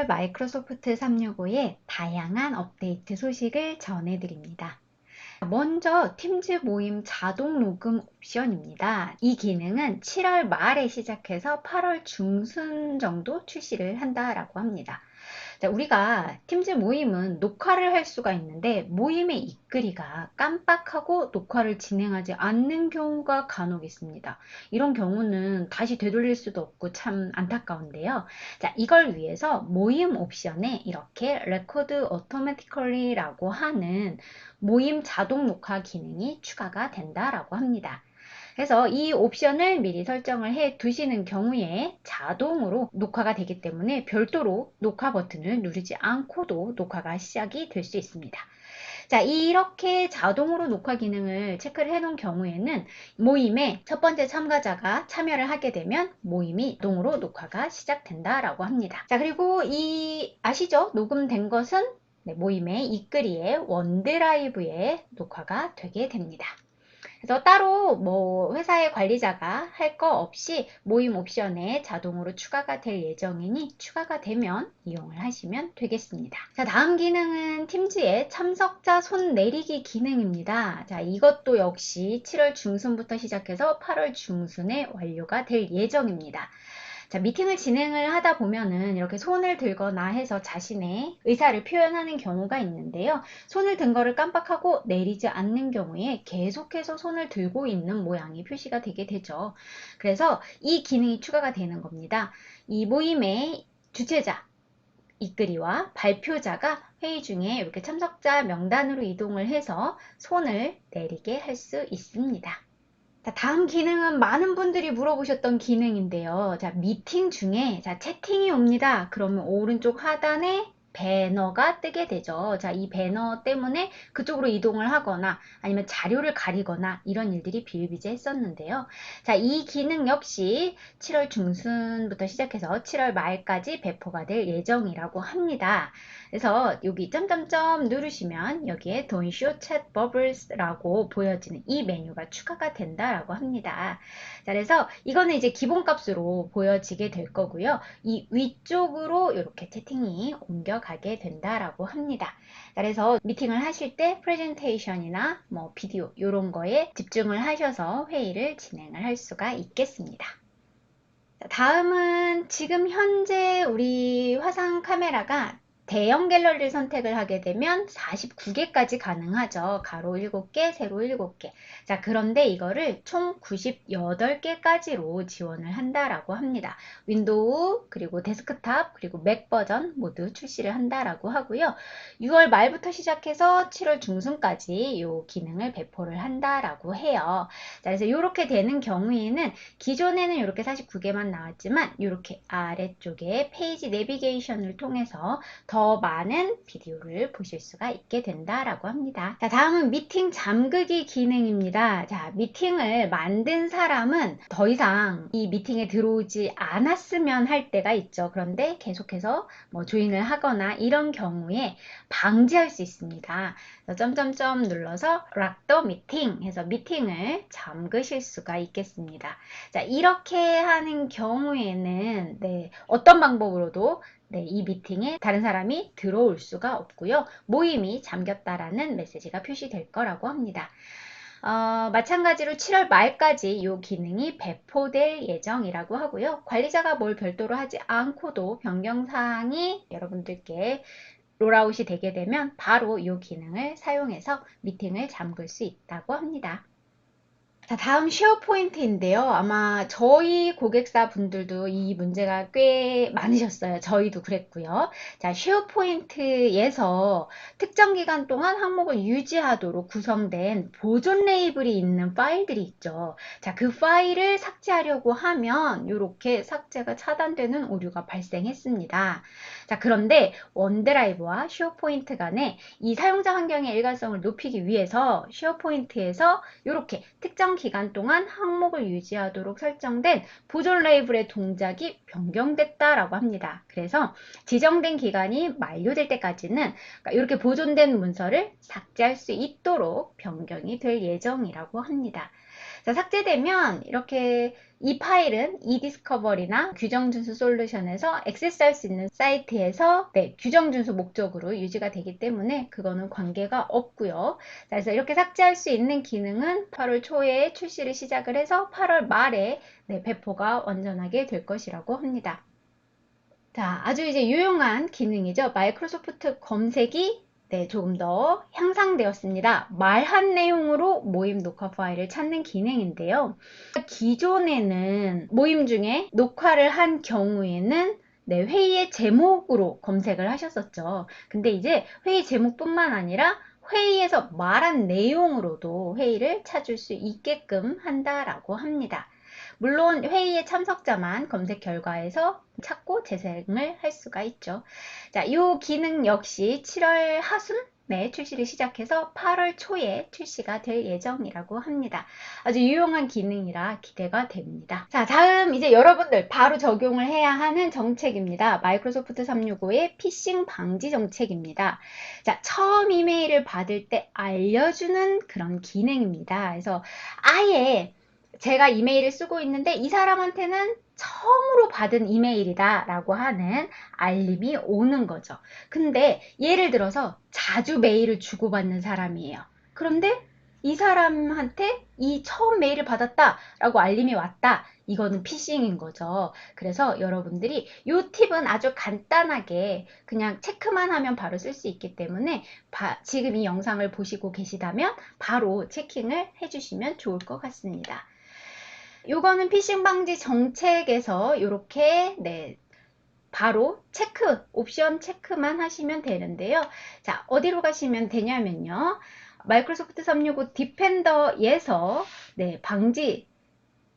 7월 마이크로소프트 365의 다양한 업데이트 소식을 전해드립니다. 먼저 팀즈 모임 자동 녹음 옵션입니다. 이 기능은 7월 말에 시작해서 8월 중순 정도 출시를 한다라고 합니다. 자, 우리가 팀즈 모임은 녹화를 할 수가 있는데 모임의 이끌이가 깜빡하고 녹화를 진행하지 않는 경우가 간혹 있습니다. 이런 경우는 다시 되돌릴 수도 없고 참 안타까운데요. 자, 이걸 위해서 모임 옵션에 이렇게 레코드 오토매티컬리라고 하는 모임 자동 녹화 기능이 추가가 된다라고 합니다. 그래서 이 옵션을 미리 설정을 해 두시는 경우에 자동으로 녹화가 되기 때문에 별도로 녹화 버튼을 누르지 않고도 녹화가 시작이 될 수 있습니다. 자, 이렇게 자동으로 녹화 기능을 체크를 해 놓은 경우에는 모임에 첫 번째 참가자가 참여를 하게 되면 모임이 자동으로 녹화가 시작된다라고 합니다. 자, 그리고 아시죠? 녹음된 것은 모임의 이끌이의 원드라이브에 녹화가 되게 됩니다. 그래서 따로 회사의 관리자가 할 거 없이 모임 옵션에 자동으로 추가가 될 예정이니 추가가 되면 이용을 하시면 되겠습니다. 자, 다음 기능은 팀즈의 참석자 손 내리기 기능입니다. 자, 이것도 역시 7월 중순부터 시작해서 8월 중순에 완료가 될 예정입니다. 자, 미팅을 진행을 하다 보면은 이렇게 손을 들거나 해서 자신의 의사를 표현하는 경우가 있는데요. 손을 든 거를 깜빡하고 내리지 않는 경우에 계속해서 손을 들고 있는 모양이 표시가 되게 되죠. 그래서 이 기능이 추가가 되는 겁니다. 이 모임의 주최자, 이끌이와 발표자가 회의 중에 이렇게 참석자 명단으로 이동을 해서 손을 내리게 할 수 있습니다. 자, 다음 기능은 많은 분들이 물어보셨던 기능인데요. 자, 미팅 중에 채팅이 옵니다. 그러면 오른쪽 하단에 배너가 뜨게 되죠. 자, 이 배너 때문에 그쪽으로 이동을 하거나 아니면 자료를 가리거나 이런 일들이 비일비재했었는데요. 자, 이 기능 역시 7월 중순부터 시작해서 7월 말까지 배포가 될 예정이라고 합니다. 그래서 여기 점점점 누르시면 여기에 Don't Show Chat Bubbles라고 보여지는 이 메뉴가 추가가 된다라고 합니다. 자, 그래서 이거는 이제 기본값으로 보여지게 될 거고요. 이 위쪽으로 이렇게 채팅이 옮겨가게 된다라고 합니다. 자, 그래서 미팅을 하실 때 프레젠테이션이나 비디오 이런 거에 집중을 하셔서 회의를 진행을 할 수가 있겠습니다. 다음은 지금 현재 우리 화상 카메라가 대형 갤러리를 선택을 하게 되면 49개까지 가능하죠. 가로 7개, 세로 7개. 자, 그런데 이거를 총 98개까지로 지원을 한다라고 합니다. 윈도우, 그리고 데스크탑, 그리고 맥 버전 모두 출시를 한다라고 하고요. 6월 말부터 시작해서 7월 중순까지 이 기능을 배포를 한다라고 해요. 자, 그래서 이렇게 되는 경우에는 기존에는 이렇게 49개만 나왔지만 이렇게 아래쪽에 페이지 내비게이션을 통해서 더 많은 비디오를 보실 수가 있게 된다라고 합니다. 자, 다음은 미팅 잠그기 기능입니다. 자, 미팅을 만든 사람은 더 이상 이 미팅에 들어오지 않았으면 할 때가 있죠. 그런데 계속해서 조인을 하거나 이런 경우에 방지할 수 있습니다. 점점점 눌러서 Lock the Meeting 해서 미팅을 잠그실 수가 있겠습니다. 자, 이렇게 하는 경우에는 어떤 방법으로도 이 미팅에 다른 사람이 들어올 수가 없고요. 모임이 잠겼다라는 메시지가 표시될 거라고 합니다. 마찬가지로 7월 말까지 이 기능이 배포될 예정이라고 하고요. 관리자가 뭘 별도로 하지 않고도 변경사항이 여러분들께 롤아웃이 되게 되면 바로 이 기능을 사용해서 미팅을 잠글 수 있다고 합니다. 자, 다음 쉐어포인트인데요. 아마 저희 고객사 분들도 이 문제가 꽤 많으셨어요. 저희도 그랬고요. 자, 쉐어포인트에서 특정 기간 동안 항목을 유지하도록 구성된 보존 레이블이 있는 파일들이 있죠. 자, 그 파일을 삭제하려고 하면 이렇게 삭제가 차단되는 오류가 발생했습니다. 자, 그런데 원드라이브와 쉐어포인트 간에 이 사용자 환경의 일관성을 높이기 위해서 쉐어포인트에서 이렇게 특정 기간 동안 항목을 유지하도록 설정된 보존 레이블의 동작이 변경됐다라고 합니다. 그래서 지정된 기간이 만료될 때까지는 이렇게 보존된 문서를 삭제할 수 있도록 변경이 될 예정이라고 합니다. 자, 삭제되면 이렇게 이 파일은 e디스커버리나 규정준수 솔루션에서 액세스할 수 있는 사이트에서 규정준수 목적으로 유지가 되기 때문에 그거는 관계가 없고요. 자, 그래서 이렇게 삭제할 수 있는 기능은 8월 초에 출시를 시작을 해서 8월 말에 배포가 완전하게 될 것이라고 합니다. 자, 아주 이제 유용한 기능이죠. 마이크로소프트 검색이 조금 더 향상되었습니다. 말한 내용으로 모임 녹화 파일을 찾는 기능인데요. 기존에는 모임 중에 녹화를 한 경우에는 회의의 제목으로 검색을 하셨었죠. 근데 이제 회의 제목뿐만 아니라 회의에서 말한 내용으로도 회의를 찾을 수 있게끔 한다라고 합니다. 물론 회의의 참석자만 검색 결과에서 찾고 재생을 할 수가 있죠. 자, 이 기능 역시 7월 하순에 출시를 시작해서 8월 초에 출시가 될 예정이라고 합니다. 아주 유용한 기능이라 기대가 됩니다. 자, 다음 이제 여러분들 바로 적용을 해야 하는 정책입니다. 마이크로소프트 365의 피싱 방지 정책입니다. 자, 처음 이메일을 받을 때 알려주는 그런 기능입니다. 그래서 아예 제가 이메일을 쓰고 있는데 이 사람한테는 처음으로 받은 이메일이다 라고 하는 알림이 오는 거죠. 근데 예를 들어서 자주 메일을 주고받는 사람이에요. 그런데 이 사람한테 이 처음 메일을 받았다 라고 알림이 왔다. 이거는 피싱인 거죠. 그래서 여러분들이 이 팁은 아주 간단하게 그냥 체크만 하면 바로 쓸 수 있기 때문에 지금 이 영상을 보시고 계시다면 바로 체킹을 해주시면 좋을 것 같습니다. 요거는 피싱 방지 정책에서 이렇게 바로 체크, 옵션 체크만 하시면 되는데요. 자, 어디로 가시면 되냐면요. 마이크로소프트 365 디펜더에서 방지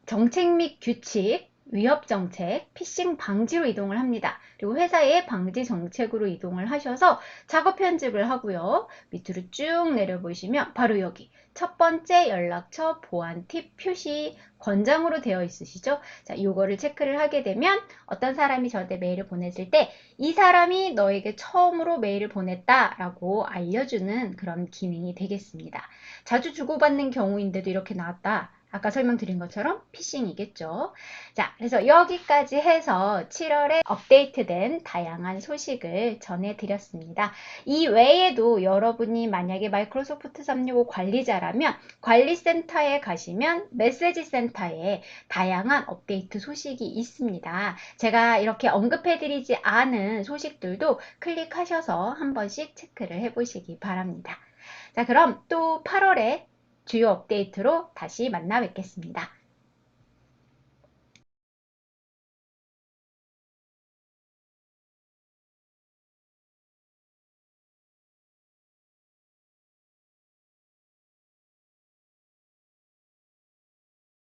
정책 및 규칙, 위협 정책, 피싱 방지로 이동을 합니다. 그리고 회사의 방지 정책으로 이동을 하셔서 작업 편집을 하고요. 밑으로 쭉 내려보시면 바로 여기 첫 번째 연락처 보안 팁 표시 권장으로 되어 있으시죠? 자, 요거를 체크를 하게 되면 어떤 사람이 저한테 메일을 보냈을 때 이 사람이 너에게 처음으로 메일을 보냈다라고 알려주는 그런 기능이 되겠습니다. 자주 주고받는 경우인데도 이렇게 나왔다. 아까 설명드린 것처럼 피싱이겠죠. 자, 그래서 여기까지 해서 7월에 업데이트된 다양한 소식을 전해드렸습니다. 이 외에도 여러분이 만약에 마이크로소프트 365 관리자라면 관리센터에 가시면 메시지 센터에 다양한 업데이트 소식이 있습니다. 제가 이렇게 언급해드리지 않은 소식들도 클릭하셔서 한 번씩 체크를 해보시기 바랍니다. 자, 그럼 또 8월에 주요 업데이트로 다시 만나 뵙겠습니다.